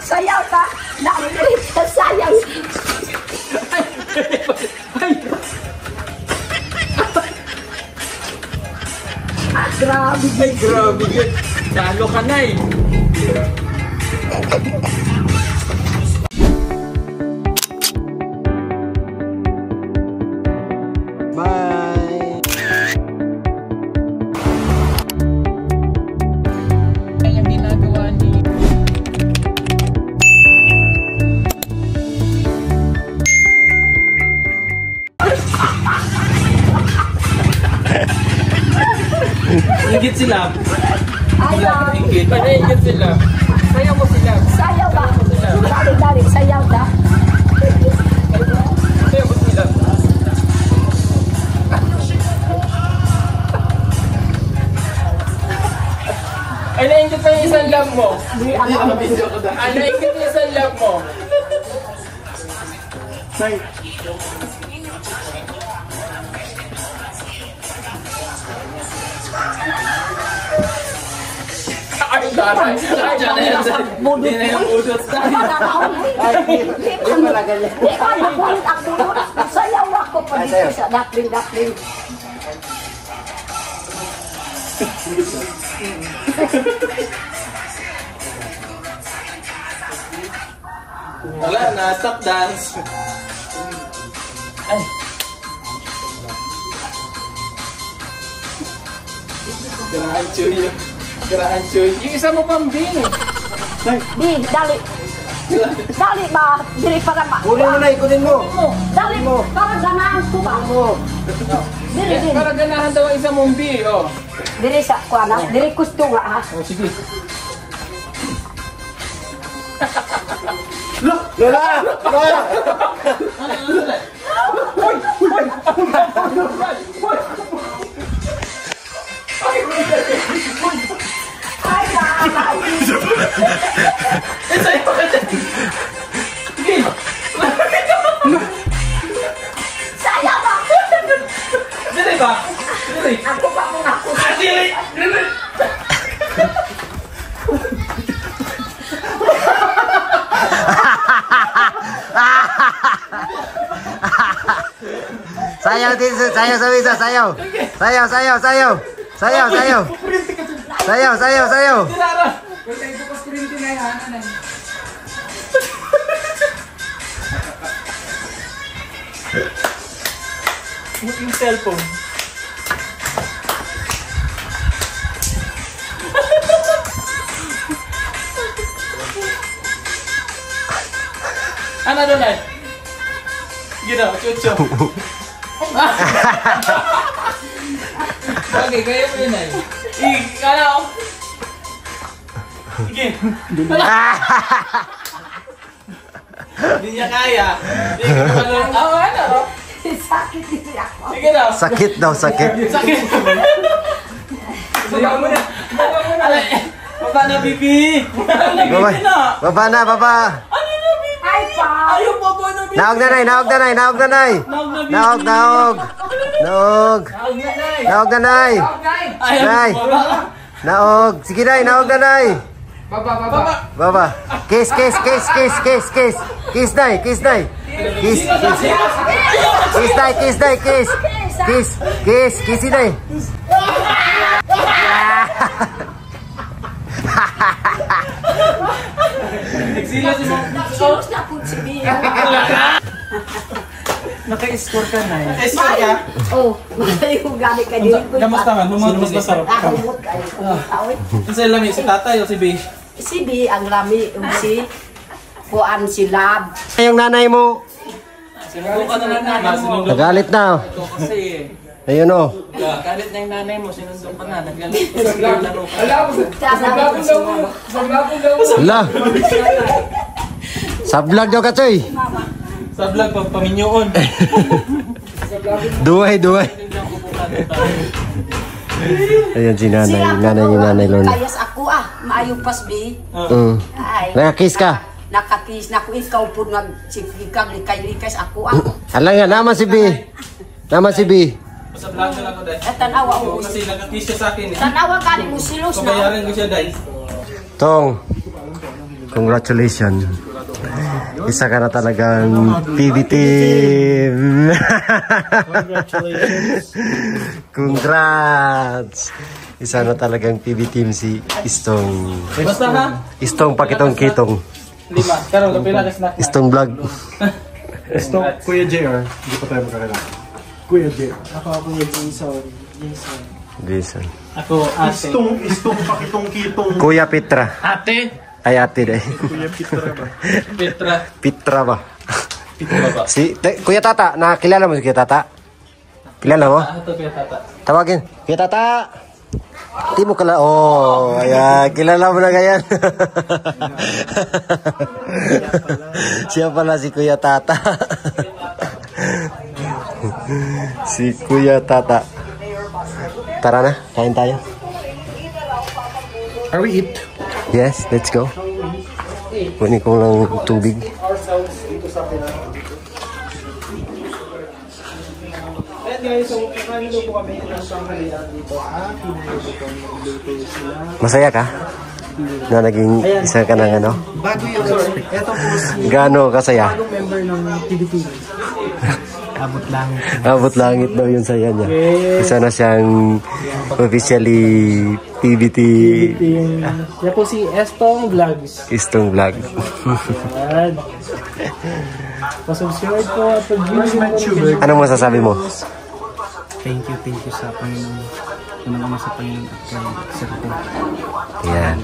Sayaw ka. Nakikinig ka sayaw. Grabe. Ay, grabe yun. Talo ka na eh. Bye. Ang ginagawa ni... Ingit sila. Ayaw. Ingit. Ano ingit sila? Sayaw mo sila. Sayaw ka. Dali, sayaw ka. Sayaw mo sila. Ay, naingit pa yung isang love mo. Ay, naingit yung isang love mo. Ay, daray. Ay, daray. Hindi na yung udot na. Di pala kulit ang bulot. Sayaw ako pa dito sa dakling. Wala na, stop dance. Ay. Garahan Chuy. Garahan Chuy. Yung isa mo pambing. Di, dali. Dali ba? Dili para ma... Kunin mo na, ikunin mo. Dali mo. Para ganahan ko ba? Dili. Para ganahan daw ang isa mong bi, oh. Dili sa kuana. Dili gusto nga ha. Oh, sige. Lola! Lola! Ay, saya ba? Dili ba? Dili. Ako pa muna ako. Dili. Dili. Sayaw din, sayaw sa isa, sayaw. Sayaw. Dinara. Yung cellphone. Ano doon ay? Gino, chucho. Okay, kaya mo yun ay. Kala ko. Sige. Hindi niya kaya. Hindi ko malong. Ano? Sakit din ako. Sige na. Sakit daw, sakit. Sakit. Baba mo na. Baba na, Bibi. Baba na, baba. Ay pa. Ayaw, baba na, Bibi. Naog nanay. Naog nanay. Nay. Naog. Sige nay, naog nanay. Baba. Baba. Kiss nay. Kiss nay. Kiss nay. Nagsila si Mom. Silos na po si Bia. Naka-score ka na eh. Score ka? Oh, yung gani ka din. Kamusta man? Mas masarap. Humot kayo. Awit. Kasi lami, si tatay o si Bish? Si B ang lami. Si Kuan si Lab. Yung nanay mo. Sinundo ka na ng nanay mo. Nagalit na. Ito kasi Ayun o. galit na yung nanay mo, sinundo ka na. Nagalit ka sa laro ka. Hala. Sa vlog daw ka, Choy. Sa vlog, paminyoon. Duway. Ayan si nanay. Nanay Lorna. Kayas ako maayong pas B. Ay. Nakakiss ka? Nakakis na ko ikaw po nagsikikag likay-likay ako Hala nga, naman si B. Sa vlog na lang ko, Day. Tanawa ko. Kasi nag-kiss siya sa akin eh. Tanawa ka ni mo silos na. Pabayaran ko siya, Day. Tong. Congratulations. Isa ka na talagang PB team. Congratulations. Congrats. Isa na talagang PB team si Istong. Basta ha? Istong pakitong-kitong. 5. Karon kapila ka snack na. Istong vlog. Gusto, Kuya JR. Hindi pa tayo magkakilala. Kuya JR. Ako yung Jason. Jason. Ako ate. Istong pakitong-kitong. Kuya Petra. Ate. Ay ate deh. Kuya Petra ba? Petra. Petra ba? Petra ba? Kuya Tata, nakilala mo si Kuya Tata? Kilala mo? Ito kaya tata. Tawagin. Kuya Tata. Di mo kala. Oh, ayan. Kilala mo na ganyan. Siya pala si Kuya Tata. Si Kuya Tata. Tara na, kain tayo. Are we eat? Yes, let's go. Kunin ko lang tubig. Ayan guys, so kakanin po kami ng tanghalian dito at pinahuli ko magluto sila. Masaya ka? Na naging isa ka ng ano? Bago yun, ito po si Gaano kasaya? bagong member ng PBT. Abot lang. Abot langit daw yung saya niya. Isa na siyang officially PBT Yan po si Estong Vlogs. Istong Vlog. Ayan. Pasubscribe po at pag-view. Ano masasabi mo? Thank you sa Panginoon. Unang-una sa Panginoon at kay Sir po. Yan.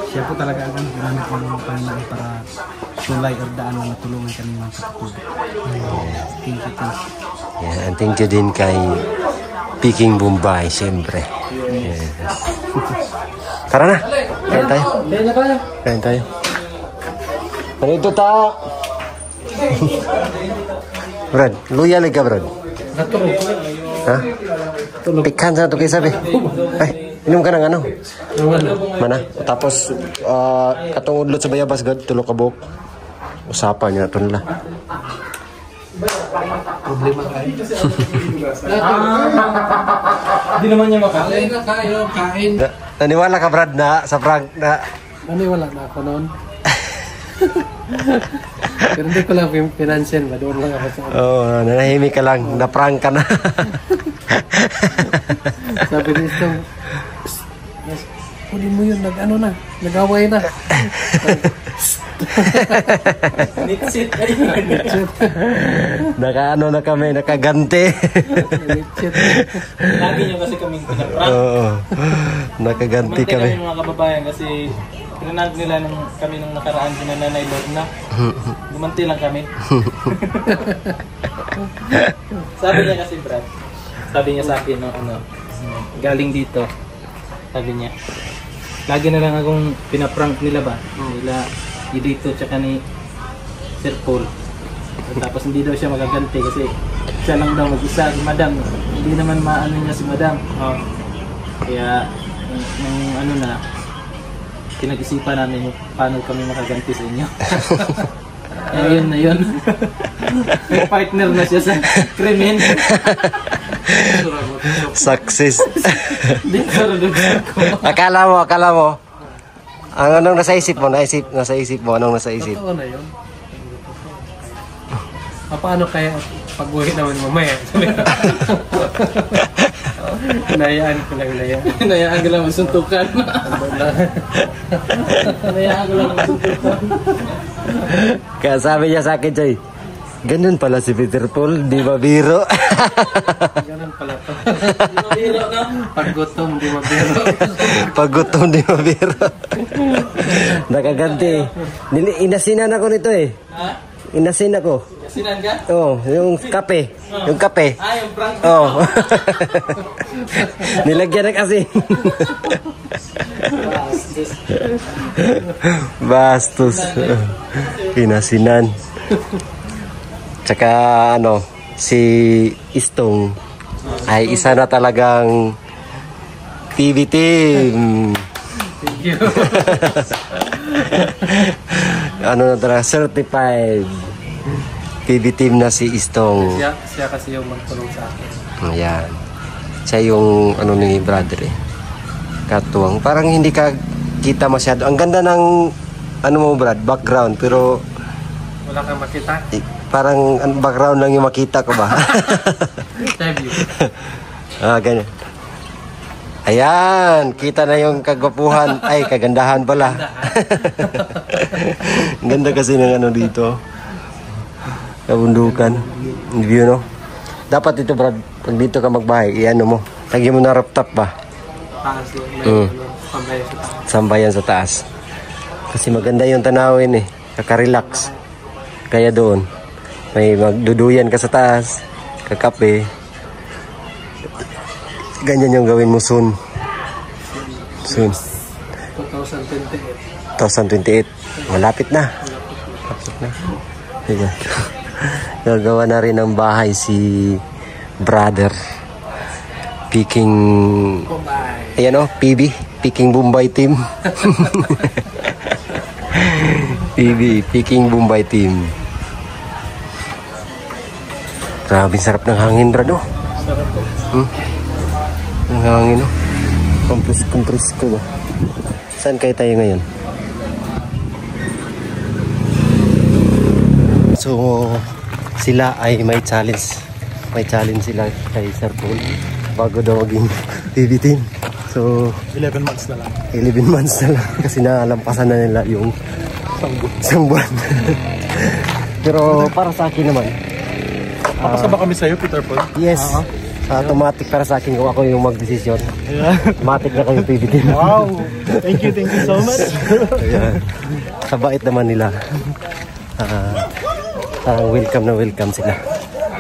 Siya po talaga ang ginamit ng Panginoon para sulay or daan na matulungan kami ng pagtutulog. Thank you. Yan. And thank you din kay Peking Bombay, siyempre. Yes. Tara na. Kain tayo. Kaya na tayo. Kain tayo. Ano ito ta? Brad, luya ka, Brad. Natulog. Ha? Pikhan sa ito kayo sabi. Ay, inom ka ng ano? Mana? Tapos, katong udlot sa bayabas, God, tulog ka buhok. Usapan niya ito nila. Problema kayo. Hindi naman niya makain. Kain. Naniwala ka, Brad, na sa prank na... Ano yung wala na ako noon? Pero hindi ko lang pinansin ba? Doon lang ako sa Oo, nanahimik ka lang. Na-prank ka na. sabi ni Stong, huli mo yun, nag-ano na, nag-away na. Nixit. Nakaano na kami, nakaganti. Lagi niyo kasi kaming pinaprank. Oo, nakaganti Gumanti kami kami. mga kababayan kasi pinanag nila kami nung nakaraan pinananay Lorna. Gumanti lang kami. Sabi niya kasi Brad, sabi niya sa akin no, galing dito. Sabi niya, lagi na lang akong pinaprank nila ba? Nila dito tsaka ni Sir Paul. Tapos hindi daw siya magaganti kasi siya lang daw mag-isa, si Madam. Hindi naman maano niya si Madam. Kaya nung ano na, pinag-isipan namin kung paano kami makaganti sa inyo. Ayun na yun. Partner na siya sa krimen. Success. Dito rin ko. Akala mo. Ang anong nasa isip mo? Nasa isip mo, anong nasa isip? Totoo na yun. Paano kaya pag-uwi naman mamaya? Hinayaan ko lang. Hinayaan ko lang masuntukan. Hinayaan ko lang masuntukan. Kaya sabi niya sa akin, Joy, ganun pala si Peter Paul, di ba biro? Ganun pala to. Biro ka. Pag gutom, di mabiro. Pag gutom, di ba biro? Nakaganti. Inasinan ako nito eh. Ha? Inasin ako. Sinan ka? Oo, yung kape. Yung kape. Yung prank. Oo. Nilagyan ng asin. Bastos. Inasinan. Tsaka ano, si Istong ay isa na talagang PB team. Thank you. Ano na talaga, certified PB team na si Istong. Siya kasi yung magtulong sa akin. Ayan. Siya yung ano ni brother eh. Katuwang. Parang hindi ka kita masyado. Ang ganda ng ano mo Brad, background, pero Wala kang makita. parang background lang yung makita ko ba? Interview. Ganyan. Ayan, kita na yung kagwapuhan. Ay, kagandahan pala. Ang ganda kasi ng ano dito. Kabundukan. View, no? Dapat ito, Brad, pag dito ka magbahay, i-ano mo. Lagyan mo na rooftop ba? Taas doon. May pambayan sa taas. Sambayan sa taas. Kasi maganda yung tanawin eh. Kaka-relax. Kaya doon, may magduduyan ka sa taas, kakape. Ganyan yung gawin mo soon. Soon. 2028. 2028. Malapit na. Malapit na. Ayan. Gagawa na rin ng bahay si brother. Peking... Ayan o, PB. Peking Bombay Team. PB, Peking Bombay Team. Grabe sarap ng hangin, Brad, oh. Sarap po. Ang hangin, oh. Compress ko ba? Saan kayo tayo ngayon? So, sila ay may challenge. May challenge sila kay Sir Paul bago daw maging PB team. So, 11 months na lang. 11 months na lang kasi nalampasan na nila yung isang buwan. Pero para sa akin naman, Makasama kami sa'yo, Peter Paul. yes, automatic para sa akin kung ako yung magdesisyon. Yeah. Automatic na kayo PB team. Wow! Thank you so much. Ayan. Sa bait naman nila. Welcome na welcome sila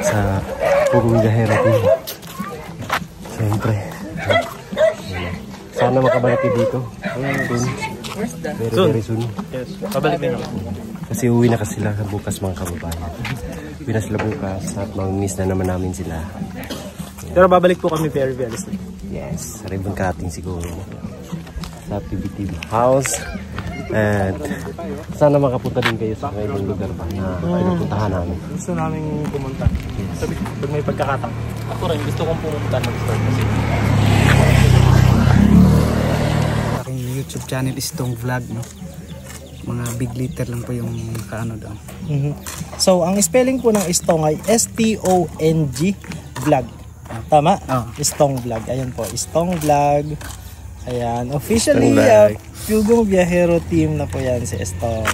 sa Pugong Biyahero team. Siyempre. Sana makabalik dito. Very soon. Yes, pabalik din ako. Kasi uwi na kasi sila bukas mga kababayan. Uwi na sila bukas at mag-miss na naman namin sila. Pero babalik po kami very soon. Yes, ribbon cutting siguro sa PBTV house. And sana makapunta din kayo sa ibang lugar pa na pinupuntahan namin. Gusto namin pumunta. Sabi, pag may pagkakataon. Ako rin, gusto kong pumunta ng store kasi. Aking YouTube channel is Stong Vlog, no? Mga big letter lang po yung kaano doon. So, ang spelling po ng Stong ay S-T-O-N-G Vlog. Tama? Oh. Stong Vlog. Ayan po, Stong Vlog. Ayan, officially, Stong Vlog. Pugong Biyahero team na po yan si Stong.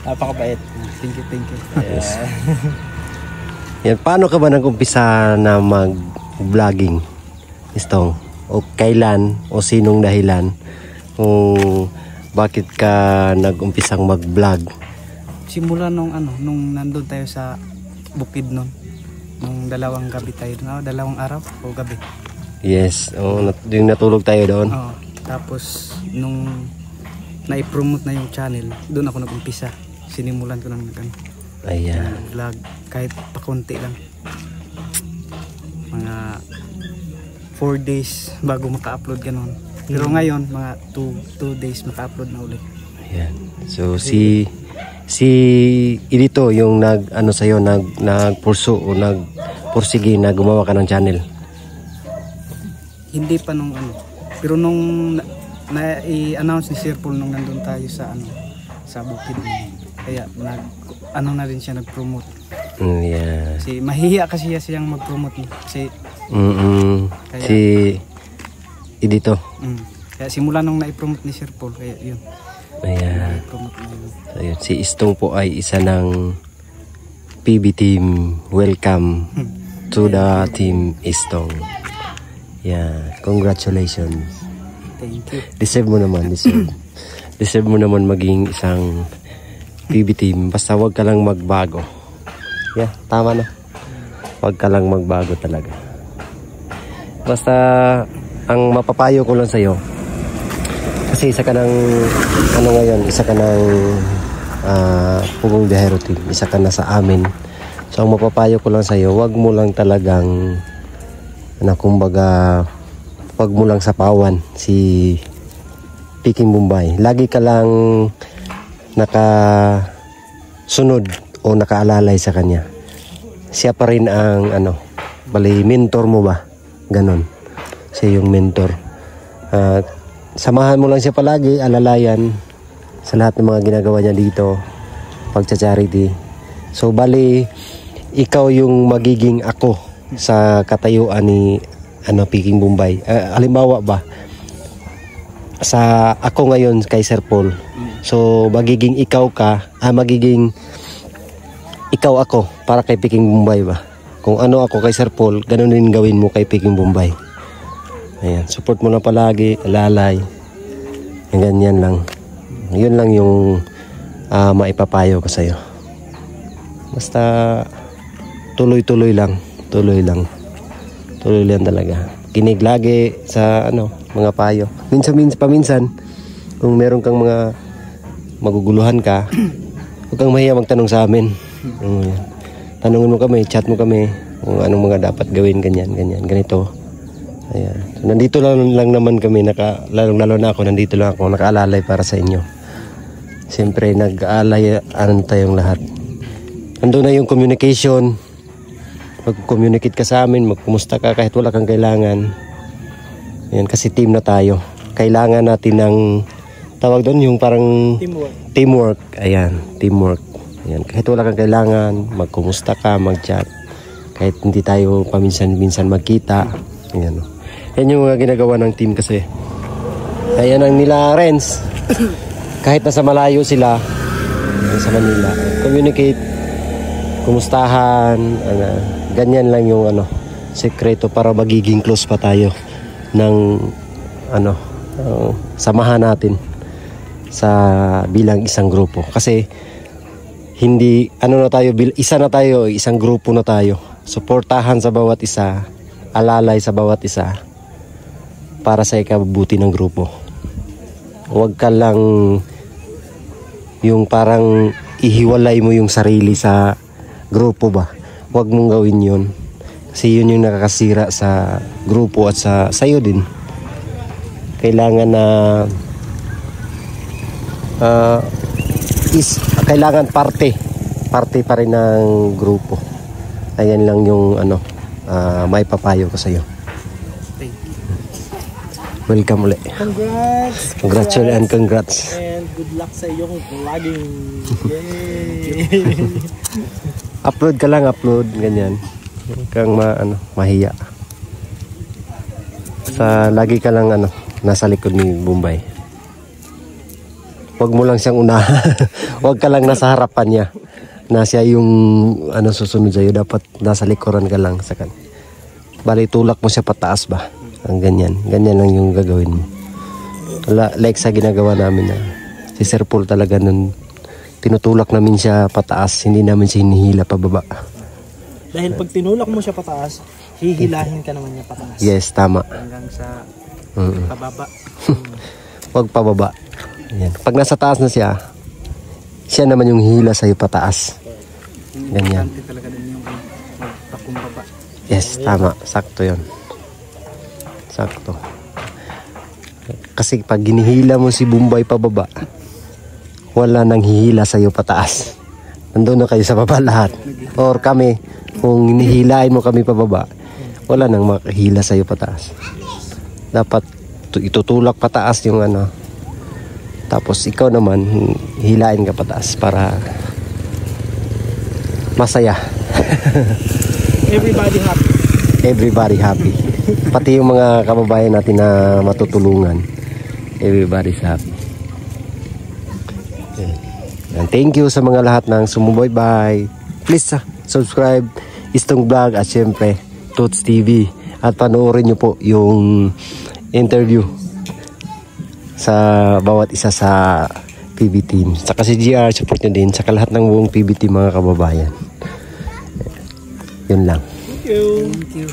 Napakabait. Thank you. Yes. Yan, paano ka ba nag-umpisa na mag-vlogging, Stong? O kailan o sinong dahilan kung bakit ka nag-umpisang mag-vlog? Simula nung nandun tayo sa bukid nun. Nung dalawang gabi tayo doon. Dalawang araw o gabi. Yes, yung natulog tayo doon. Oo. Tapos nung na-promote na yung channel, doon ako nag-umpisa. Sinimulan ko ng Ayan. vlog kahit pakunti lang. Mga 4 days bago maka-upload ganun. Pero ngayon, mga 2 days maka-upload na ulit. Ayan. So si Idito yung nag-ano sa'yo, nag-pursu o nag-pursige na gumawa ka ng channel. Hindi pa nung pero nung na-i-announce ni Sir Paul nung nandun tayo sa sa bukid. Kaya na rin siya nag-promote. Yeah. Kasi mahihiya kasi siyang mag-promote. Kasi kaya, si Idito. Kaya simula nung na-i-promote ni Sir Paul, kaya yun. Ayan. Promote na yun. Ayun, si Stong po ay isa ng PB team. Welcome to the team Stong. Yeah, congratulations. Thank you. Deserve mo naman, deserve mo naman maging isang PB team. Basta wag ka lang magbago. Yeah, tama na. Wag ka lang magbago talaga. Basta ang mapapayo ko lang sa'yo, kasi isa ka ng isa ka ng Pugong Biyahero team, isa ka na sa amin. So ang mapapayo ko lang sa'yo, wag mo lang talagang kumbaga wag mo lang sapawan si Peking Bombay. Lagi ka lang nakasunod o nakaalalay sa kanya. Siya pa rin ang bali mentor mo ba? Ganon. Siya yung mentor. Samahan mo lang siya palagi, alalayan sa lahat ng mga ginagawa niya dito, pagcha-charity. So bali, ikaw yung magiging ako sa katayuan ni Peking Bombay. Halimbawa ba, sa ako ngayon kay Sir Paul. So magiging ikaw ako para kay Peking Bombay ba. Kung ano ako kay Sir Paul, ganun din gawin mo kay Peking Bombay. Ayan, support mo na palagi, alalay. Ganyan lang. Yun lang yung maipapayo ko sa'yo. Basta tuloy-tuloy lang. Tuloy lang talaga. Kinig lagi sa mga payo. Paminsan, kung meron kang mga maguguluhan ka, huwag kang mahiya magtanong sa amin. Tanungin mo kami, chat mo kami kung anong mga dapat gawin, ganyan, ganito. Ayan. So, nandito lang naman kami, lalo na ako, nandito lang ako, nakaalalay para sa inyo. Siyempre, nag-aalay tayong lahat. Andun na yung communication. Mag-communicate ka sa amin, magkumusta ka kahit wala kang kailangan. Ayan, kasi team na tayo. Kailangan natin ng, tawag doon, yung parang teamwork. Ayan, teamwork. Ayan, kahit wala kang kailangan, magkumusta ka, mag-chat. Kahit hindi tayo paminsan-minsan magkita. Ayan. Yan yung mga ginagawa ng team kasi. Ayan ang nila Renz. Kahit nasa malayo sila, sa Manila, communicate, kumustahan, ganyan lang yung sekreto para magiging close pa tayo ng samahan natin sa bilang isang grupo. Kasi hindi isa na tayo, isang grupo na tayo. Suportahan sa bawat isa, alalay sa bawat isa para sa ikabubuti ng grupo. Huwag ka lang yung parang ihiwalay mo yung sarili sa grupo ba. Huwag mong gawin yun. Kasi yun yung nakakasira sa grupo at sa'yo din. Kailangan na kailangan parte pa rin ng grupo. Ayan lang yung may papayo ko sa'yo. Welcome ulit. Congrats and congrats. And good luck sa iyong vlogging. Yay! Upload ka lang, ganyan. Huwag kang mahiya. Lagi ka lang nasa likod ni Bombay. Huwag mo lang siyang unahan. Huwag ka lang nasa harapan niya. Na siya yung susunod sa'yo. Dapat nasa likuran ka lang sa kanya. Bali, tulak mo siya pataas ba? Ang ganyan lang yung gagawin mo. Like sa ginagawa namin na si Sir Paul talaga nun, tinutulak namin siya pataas, hindi namin siya hinihila pababa. Dahil pag tinulak mo siya pataas, hihilahin ka naman niya pataas. Yes, tama. Hanggang sa pababa. Huwag pababa. Ayan. Pag nasa taas na siya naman yung hila sa'yo pataas. Ganyan. Talaga din yung pakumbaba. Yes, tama. Sakto yun. Sakto. Kasi pag ginihila mo si Bombay pababa, wala nang hihila sa'yo pataas. Nandun na kayo sa baba lahat. Or kami, kung hinihilain mo kami pababa, wala nang makahila sa'yo pataas. Dapat itutulak pataas yung tapos ikaw naman, hilain ka pataas para masaya. Everybody happy. Pati yung mga kababayan natin na matutulungan. Everybody's happy. And thank you sa mga lahat ng sumubaybay. Please subscribe Istong Vlog at syempre Toots TV. At panoorin nyo po yung interview sa bawat isa sa PB team. Saka si GR, support nyo din. Saka lahat ng buong PB team mga kababayan. Yun lang. Thank you.